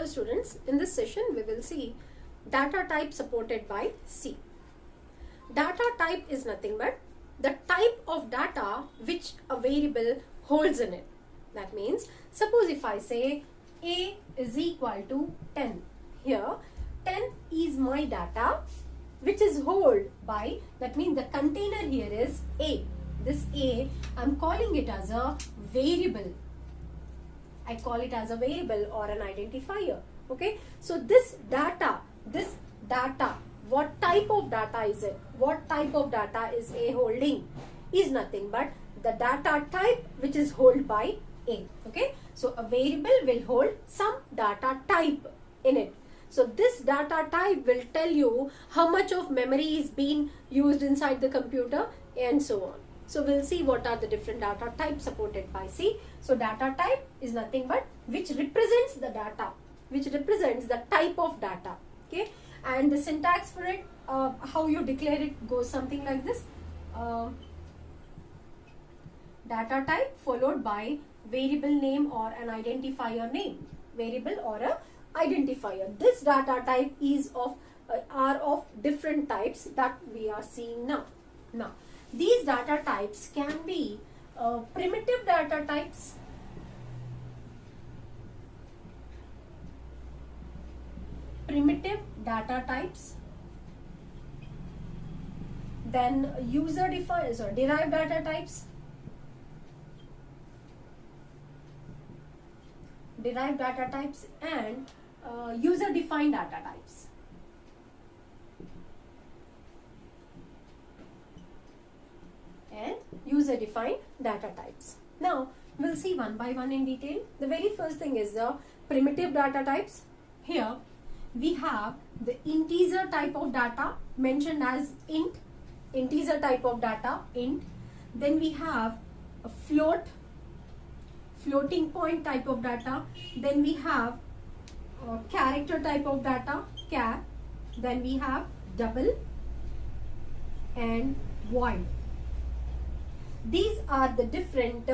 students, in this session we will see data type supported by C. Data type is nothing but the type of data which a variable holds in it. That means, suppose if I say A is equal to 10. Here 10 is my data which is held by, that means the container here is A. This A, I am calling it as a variable. I call it as a variable or an identifier. Okay. So this data, what type of data is it? What type of data is A holding? Is nothing but the data type which is held by A. Okay. So a variable will hold some data type in it. So this data type will tell you how much of memory is being used inside the computer and so on. So we'll see what are the different data types supported by C. So data type is nothing but which represents the data, which represents the type of data. Okay. And the syntax for it, how you declare it goes something like this. Data type followed by variable name or an identifier name. Variable or a identifier. This data type is of are of different types that we are seeing now. Now, these data types can be primitive data types, then derived data types, and user defined data types. Now we'll see one by one in detail. The very first thing is the primitive data types. Here we have the integer type of data mentioned as int, integer type of data int. Then we have a floating point type of data. Then we have character type of data, char. Then we have double and void. These are the different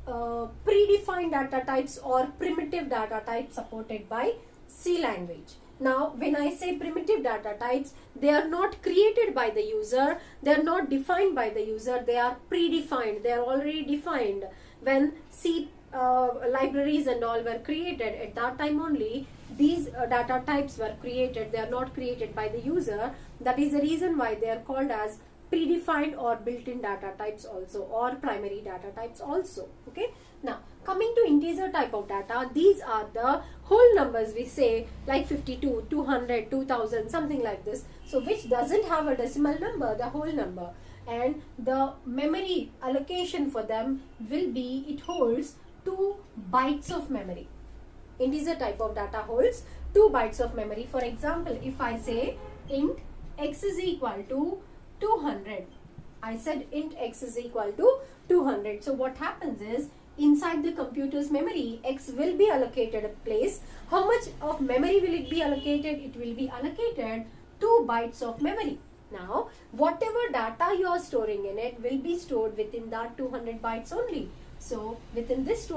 predefined data types or primitive data types supported by C language. Now, when I say primitive data types, they are not created by the user, they are not defined by the user, they are predefined, they are already defined. When C libraries and all were created, at that time only these data types were created, they are not created by the user. That is the reason why they are called as predefined or built-in data types also, or primary data types also. Okay. Now coming to integer type of data, these are the whole numbers we say, like 52, 200, 2000, something like this. So which doesn't have a decimal number, the whole number, and the memory allocation for them will be, it holds 2 bytes of memory. Integer type of data holds 2 bytes of memory. For example, if I say int x is equal to 200. I said int x is equal to 200. So what happens is, inside the computer's memory, x will be allocated a place. How much of memory will it be allocated? It will be allocated 2 bytes of memory. Now, whatever data you are storing in it will be stored within that 200 bytes only. So within this 2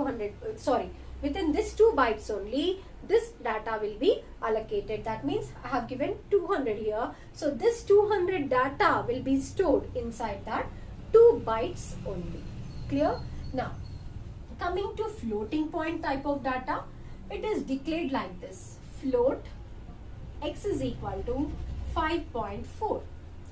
bytes only, this data will be allocated. That means I have given 200 here. So this 200 data will be stored inside that 2 bytes only. Clear? Now, coming to floating point type of data, it is declared like this. Float x is equal to 5.4.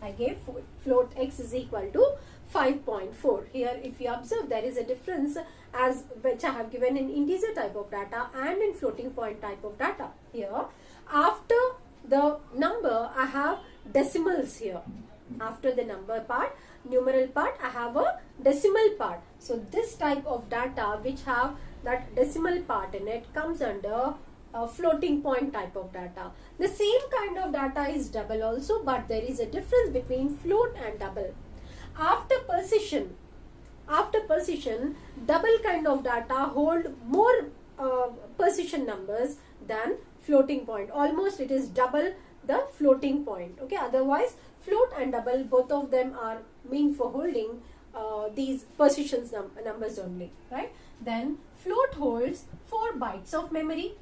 I gave float x is equal to 5.4. Here if you observe, there is a difference as which I have given in integer type of data and in floating point type of data. Here after the number I have decimals here. After the number part, numeral part, I have a decimal part. So this type of data which have that decimal part in it comes under a floating point type of data. The same kind of data is double also, but there is a difference between float and double. After precision, double kind of data hold more precision numbers than floating point. Almost it is double the floating point. Okay. Otherwise, float and double, both of them are meant for holding these positions numbers only, right? Then float holds 4 bytes of memory.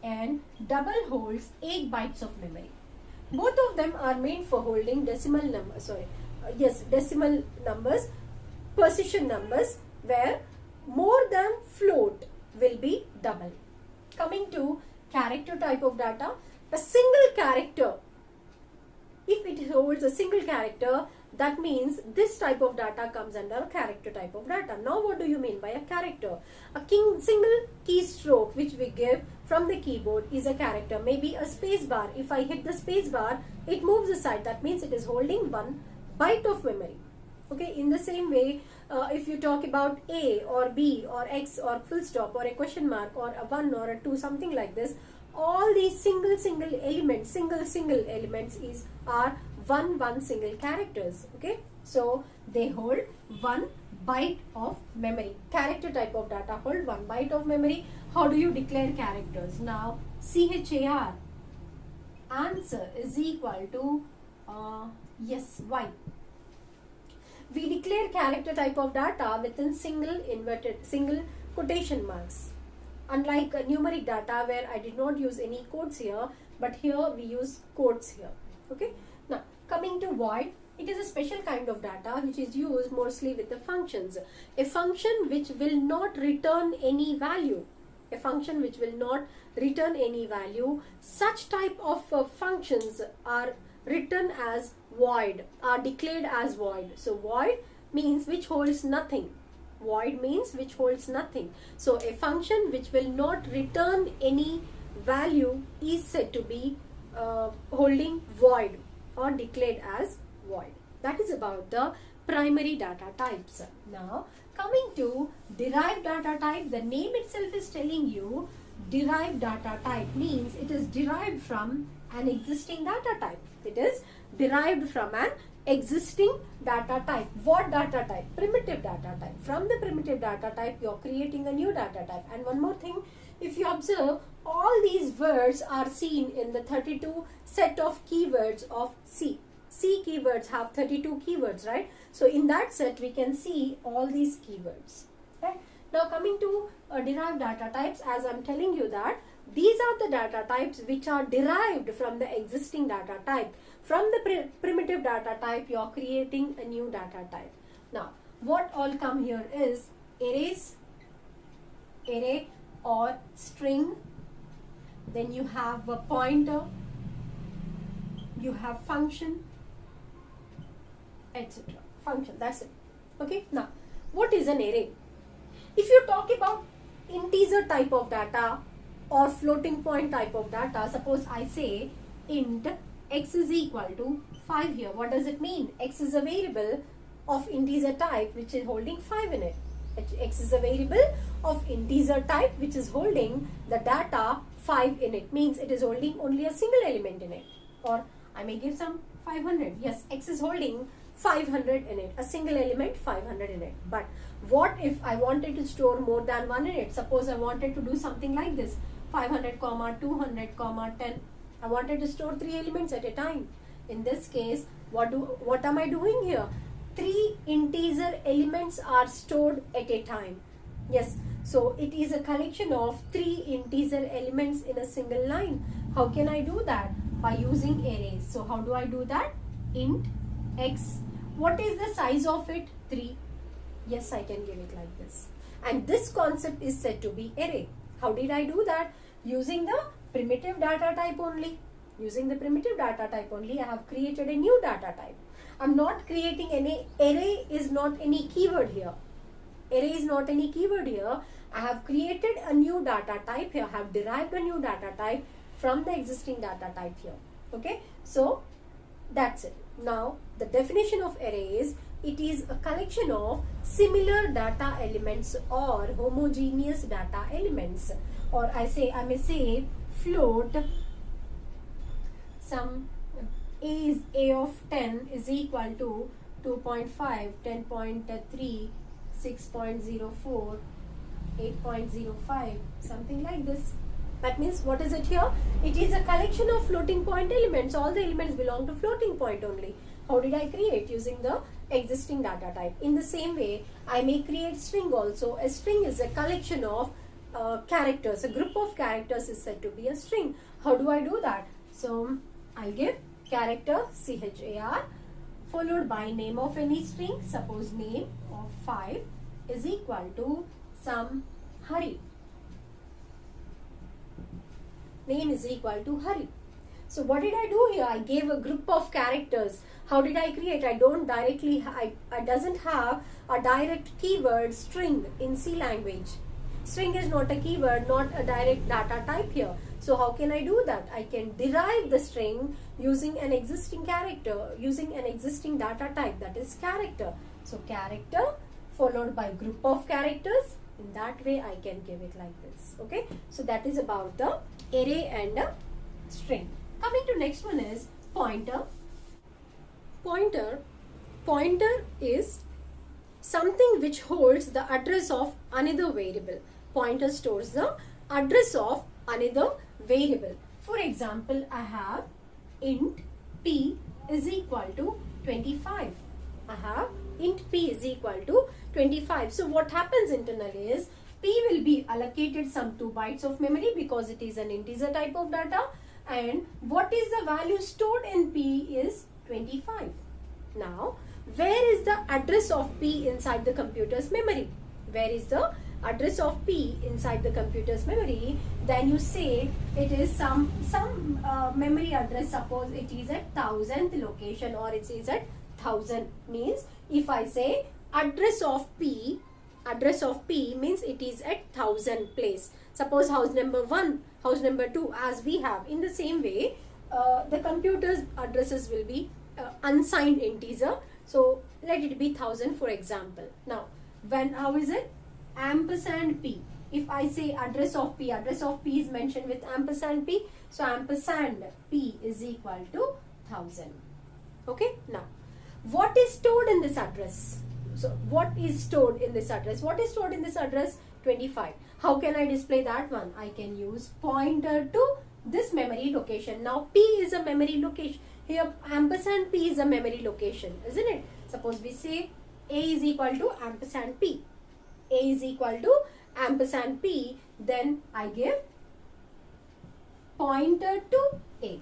and double holds 8 bytes of memory. Both of them are made for holding decimal numbers, precision numbers, where more than float will be double. Coming to character type of data, a single character, if it holds a single character, that means this type of data comes under a character type of data. Now what do you mean by a character? A single keystroke which we give from the keyboard is a character. Maybe a space bar. If I hit the space bar, it moves aside. That means it is holding 1 byte of memory. Okay, in the same way, if you talk about A or B or X or full stop or a question mark or a 1 or a 2, something like this, all these single elements are one single characters. Okay, so they hold 1 byte of memory. Character type of data hold 1 byte of memory. How do you declare characters? Now CHAR, answer is equal to Y. We declare character type of data within single quotation marks. Unlike numeric data where I did not use any quotes here, but here we use quotes here. Okay. Now coming to void, it is a special kind of data which is used mostly with the functions. A function which will not return any value. A function which will not return any value. Such type of functions are written as void, are declared as void. So void means which holds nothing. Void means which holds nothing. So a function which will not return any value is said to be holding void or declared as void. That is about the primary data types. Now coming to derived data type, the name itself is telling you derived data type means it is derived from an existing data type. It is derived from an existing data type. What data type? Primitive data type. From the primitive data type, you are creating a new data type. And one more thing, if you observe, all these words are seen in the 32 set of keywords of C. C keywords have 32 keywords, right? So in that set, we can see all these keywords. Right? Now coming to derived data types, as I'm telling you that these are the data types which are derived from the existing data type. From the primitive data type, you are creating a new data type. Now, what all come here is arrays, array or string. Then you have a pointer, you have function, etc. Function, that's it. Okay, now, what is an array? If you talk about integer type of data or floating point type of data, suppose I say int x is equal to 5 here. What does it mean? X is a variable of integer type which is holding 5 in it. X is a variable of integer type which is holding the data 5 in it. Means it is holding only a single element in it. Or I may give some 500. Yes, X is holding 500 in it. A single element 500 in it. But what if I wanted to store more than 1 in it? Suppose I wanted to do something like this. 500, 200, 10. I wanted to store 3 elements at a time. In this case, what am I doing here? 3 integer elements are stored at a time. Yes, so it is a collection of 3 integer elements in a single line. How can I do that? By using arrays. So how do I do that? Int x. What is the size of it? 3. Yes, I can give it like this. And this concept is said to be array. How did I do that? Using the primitive data type only. Using the primitive data type only, I have created a new data type. I'm not creating any, array is not any keyword here. Array is not any keyword here. I have created a new data type here. I have derived a new data type from the existing data type here. Okay, so that's it. Now, the definition of array is, it is a collection of similar data elements or homogeneous data elements. Or I may say float some a of 10 is equal to 2.5, 10.3, 6.04, 8.05, something like this. That means what is it here? It is a collection of floating point elements. All the elements belong to floating point only. How did I create? Using the existing data type. In the same way, I may create string also. A string is a collection of characters. A group of characters is said to be a string. How do I do that? So I'll give character char followed by name of any string. Suppose name of 5 is equal to some Hari. Name is equal to Hari. So what did I do here? I gave a group of characters. How did I create? I don't directly, I doesn't have a direct keyword string in C language. String is not a keyword, not a direct data type here. So how can I do that? I can derive the string using an existing character, using an existing data type, that is character. So character followed by group of characters. In that way I can give it like this. Okay. So that is about the array and a string. Coming to next one is pointer. Pointer is something which holds the address of another variable. Pointer stores the address of another variable. For example, I have int p is equal to 25. I have int p is equal to 25. So what happens internally is p will be allocated some 2 bytes of memory because it is an integer type of data, and what is the value stored in p is 25. Now, where is the address of p inside the computer's memory? Where is the address of p inside the computer's memory? Then you say it is some memory address. Suppose it is at 1000th location, or it is at 1000. Means if I say address of p means it is at 1000 place. Suppose house number 1, house number 2, as we have. In the same way, the computer's addresses will be unsigned integer. So let it be 1000 for example. Now, how is it? Ampersand p. If I say address of p is mentioned with ampersand p. So ampersand p is equal to 1000. Okay. Now, what is stored in this address? So what is stored in this address? What is stored in this address? 25. How can I display that one? I can use pointer to this memory location. Now p is a memory location. Here ampersand p is a memory location, isn't it? Suppose we say a is equal to ampersand p. A is equal to ampersand p. Then I give pointer to a.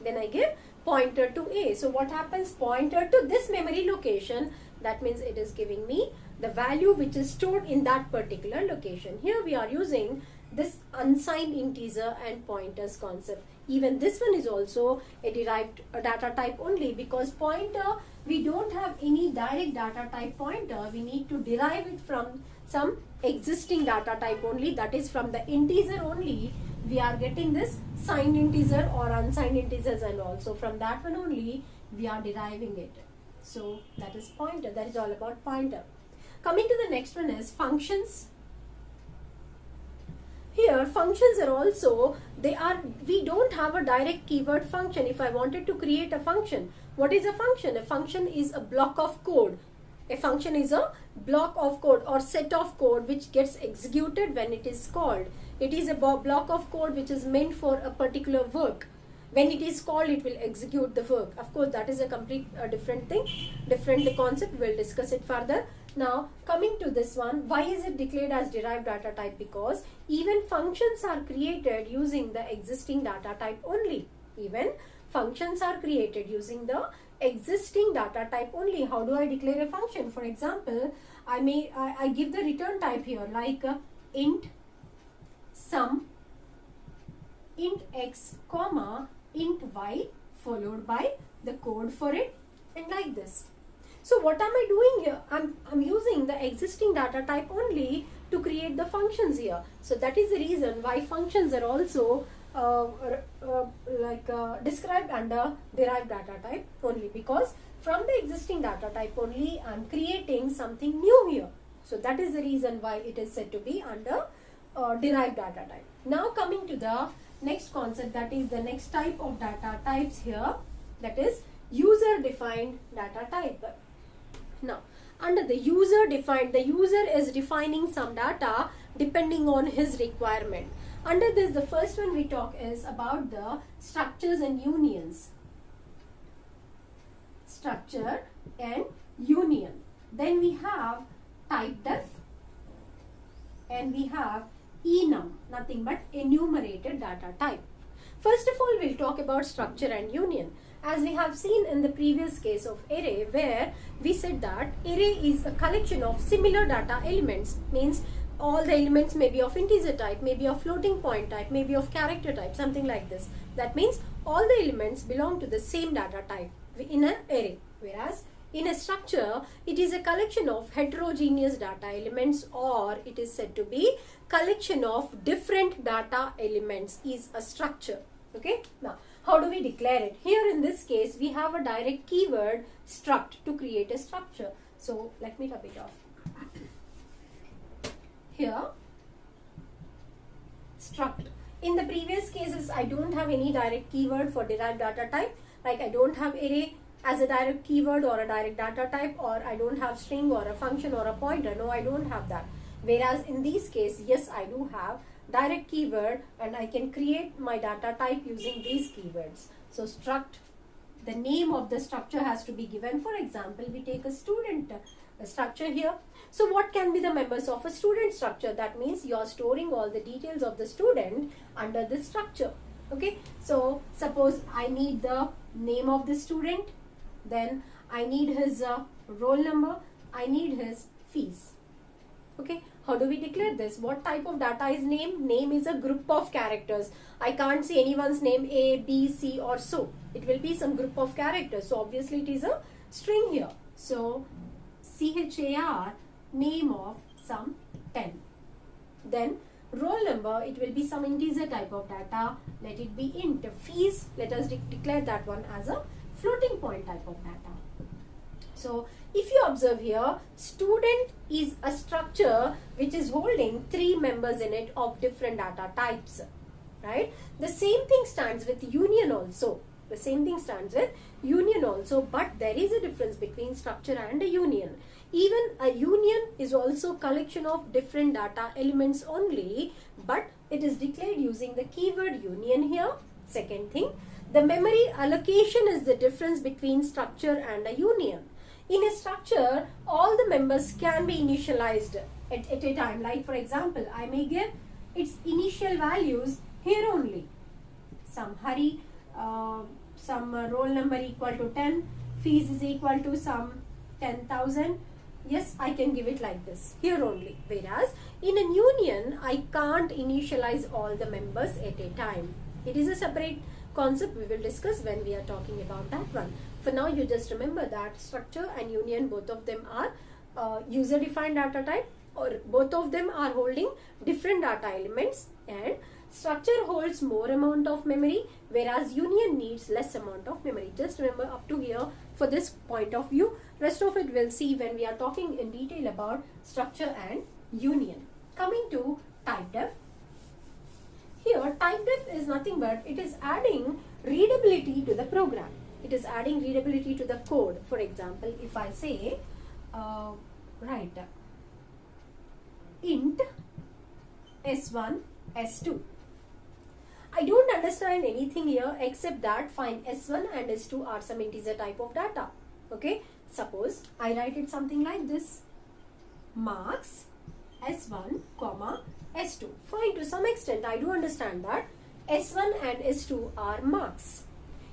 Then I give pointer to a. So what happens? Pointer to this memory location. That means it is giving me the value which is stored in that particular location. Here we are using this unsigned integer and pointers concept. Even this one is also a derived data type only, because pointer, we don't have any direct data type pointer. We need to derive it from some existing data type only, that is from the integer only. We are getting this signed integer or unsigned integers, and also from that one only we are deriving it. So that is pointer. That is all about pointer. Coming to the next one is functions. Here functions are also, we don't have a direct keyword function. If I wanted to create a function, what is a function? A function is a block of code. A function is a block of code or set of code which gets executed when it is called. It is a block of code which is meant for a particular work. When it is called, it will execute the work. Of course, that is a complete different thing, different concept. We will discuss it further. Now, coming to this one, why is it declared as derived data type? Because even functions are created using the existing data type only. Even functions are created using the existing data type only. How do I declare a function? For example, I give the return type here, like int sum, int x, comma, int y, followed by the code for it, and like this. So what am I doing here? I'm using the existing data type only to create the functions here. So that is the reason why functions are also described under derived data type only, because from the existing data type only I'm creating something new here. So that is the reason why it is said to be under derived data type. Now coming to the next concept, that is the next type of data types here, that is user defined data type. Now under the user defined, the user is defining some data depending on his requirement. Under this, the first one we talk is about the structures and unions. Structure and union. Then we have type def and we have enum, nothing but enumerated data type. First of all, we'll talk about structure and union. As we have seen in the previous case of array, where we said that array is a collection of similar data elements, means all the elements may be of integer type, may be of floating point type, may be of character type, something like this. That means all the elements belong to the same data type in an array. Whereas in a structure, it is a collection of heterogeneous data elements, or it is said to be collection of different data elements is a structure. Okay. Now, how do we declare it? Here in this case, we have a direct keyword struct to create a structure. So, let me rub it off. Here, struct. In the previous cases, I don't have any direct keyword for derived data type. Like I don't have array as a direct keyword or a direct data type, or I don't have string or a function or a pointer. No, I don't have that. Whereas in this case, yes, I do have direct keyword, and I can create my data type using these keywords. So struct, the name of the structure has to be given. For example, we take a student structure here. So what can be the members of a student structure? That means you are storing all the details of the student under this structure. Okay, so suppose I need the name of the student, then I need his roll number, I need his fees. Okay, how do we declare this? What type of data is name? Name is a group of characters. I can't say anyone's name A, B, C or so. It will be some group of characters. So obviously it is a string here. So CHAR, name of some 10. Then roll number, it will be some integer type of data. Let it be int. Fees, let us declare that one as a floating point type of data. So if you observe here, student is a structure which is holding 3 members in it of different data types, right? The same thing stands with union also. The same thing stands with union also, but there is a difference between structure and a union. Even a union is also collection of different data elements only, but it is declared using the keyword union here. Second thing, the memory allocation is the difference between structure and a union. In a structure, all the members can be initialized at a time. Like for example, I may give its initial values here only. Some Hari, some roll number equal to 10, fees is equal to some 10,000. Yes, I can give it like this, here only. Whereas in a union, I can't initialize all the members at a time. It is a separate concept we will discuss when we are talking about that one. For now, you just remember that structure and union, both of them are user-defined data type, or both of them are holding different data elements, and structure holds more amount of memory, whereas union needs less amount of memory. Just remember up to here for this point of view. Rest of it we'll see when we are talking in detail about structure and union. Coming to typedef. Here, typedef is nothing but it is adding readability to the program. It is adding readability to the code. For example, if I say, write int S1, S2. I don't understand anything here except that find S1 and S2 are some integer type of data. Okay, suppose I write it something like this. Marks S1, S2. Fine, to some extent I do understand that S1 and S2 are marks.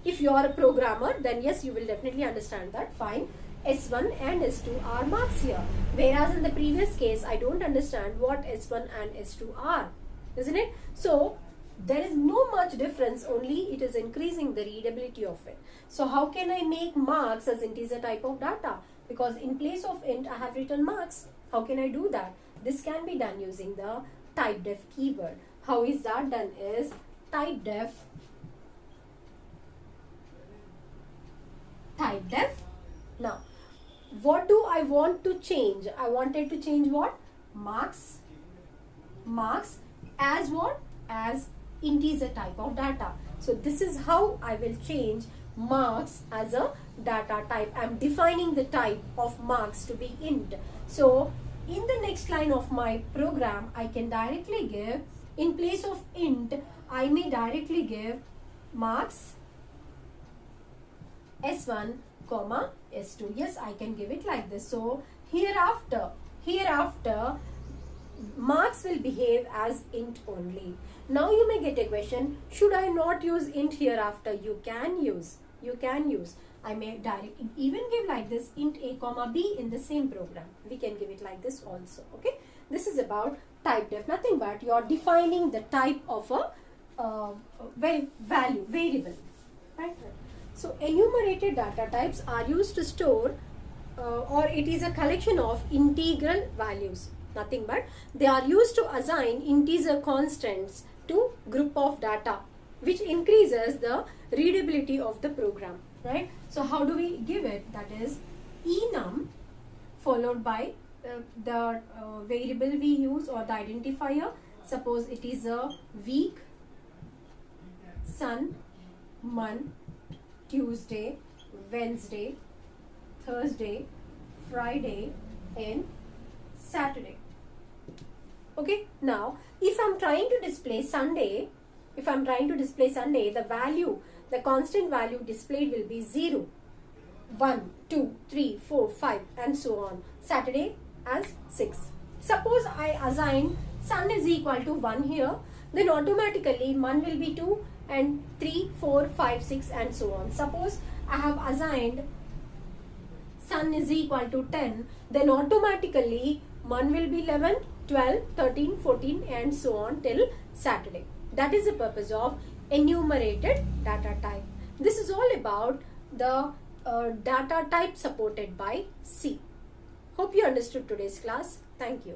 If you are a programmer, then yes, you will definitely understand that. Fine, S1 and S2 are marks here. Whereas in the previous case, I don't understand what S1 and S2 are, isn't it? So there is no much difference, only it is increasing the readability of it. So how can I make marks as integer type of data? Because in place of int, I have written marks. How can I do that? This can be done using the typedef keyword. How is that done is typedef. Now, what do I want to change? I wanted to change what? Marks as what? As integer type of data. So this is how I will change marks as a data type. I am defining the type of marks to be int. So in the next line of my program, I can directly give, in place of int, I may directly give marks S1, S2. Yes, I can give it like this. So hereafter, marks will behave as int only. Now you may get a question, should I not use int hereafter? You can use. I may directly even give like this, int a comma b in the same program. We can give it like this also. Okay. This is about type def. Nothing but you are defining the type of a variable. Right. So enumerated data types are used to store or it is a collection of integral values. Nothing but they are used to assign integer constants to group of data, which increases the readability of the program. Right. So how do we give it? That is enum followed by the variable we use or the identifier. Suppose it is a week, sun, month, Tuesday, Wednesday, Thursday, Friday and Saturday. Okay. Now if I'm trying to display Sunday, the value, the constant value displayed will be 0, 1, 2, 3, 4, 5 and so on. Saturday as 6. Suppose I assign sun is equal to 1 here, then automatically month will be 2 and 3, 4, 5, 6 and so on. Suppose I have assigned sun is equal to 10, then automatically month will be 11, 12, 13, 14 and so on till Saturday. That is the purpose of enumerated data type. This is all about the data type supported by C. Hope you understood today's class. Thank you.